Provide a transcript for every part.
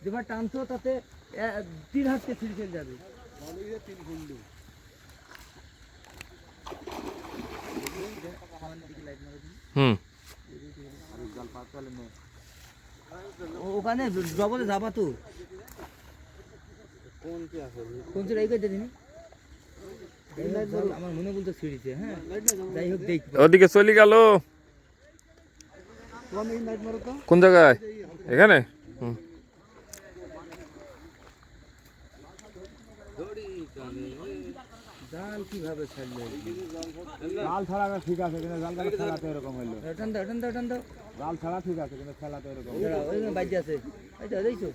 যেবার টানছো তাতে 3 হাতকে ছিঁড়ে চলে যাবে। ওখানে ডবলে যাবা তো কোন এই করে দিন আমার মনে বলতে ছিঁড়েছে। হ্যাঁ যাই হোক দেখবো। ওদিকে চলে গেল কোন জায়গায়? এখানে জাল কিভাবে ছাড়লে? জাল ছাড়া ঠিক আছে কিন্তু জাল ছাড়াতে এরকম হইলো। টান দাও টান দাও টান দাও। জাল ছাড়া ঠিক আছে কিন্তু খেলাতে এরকম। ওইখানে বাইজে আছে। এইটা দেখছো?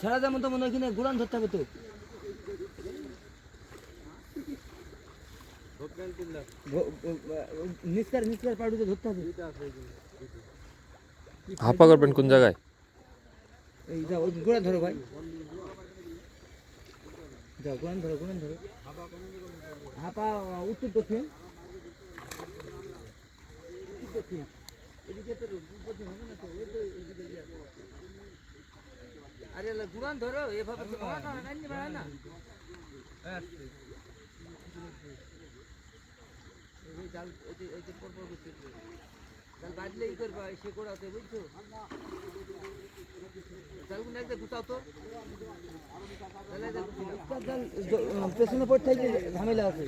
ছাড়া যেমন তো মনে হয় কিনা গুড়ান ধরতে হবে তো। নিষ্কার পাউডুতে ধরতে হবে। হাফা করবেন কোন জায়গায়? এই যাও ওই গুড়ান ধরো ভাই। যাও গুড়ান ধরো হাপা উত্তর দক্ষিণ এদিকে তো দক্ষিণ হবে না তো। আরে গুড়ান ধরো এভাবে না। জাল জাল বাজলে ই করবা সে গোড়াতে বুঝছো। জালগুলো একদম গুতাও তো পেছনে পড়ে থাকলে ঝামেলা আছে।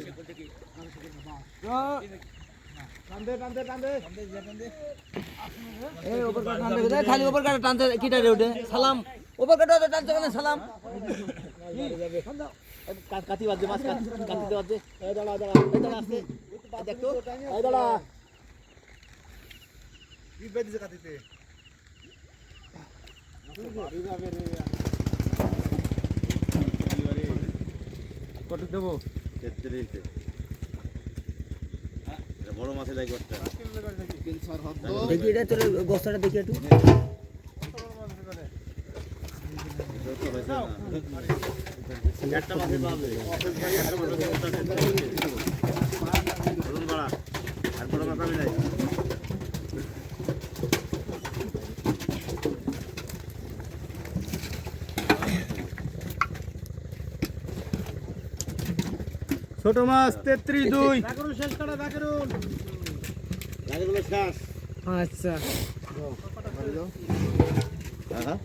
খালি ওপর কাটা টানতে কিটা রে ওঠে সালাম ওপর কাটা টানতে কেন সালাম কাটি বাজে মাছ কাটিতে বাজে দাঁড়া আসতে দেখতো দাঁড়া কি বেদিছে কাটিতে কত দেবো? 33 বড় মাছে যাই করতে দেখি এটা তোর বস্তাটা দেখি একটু। একটা মাছে পাবে আর বড় মাছ আমি নাই। ছোট মাছ 33-2 শেষ করা বাকেরুল শেষ। আচ্ছা হ্যাঁ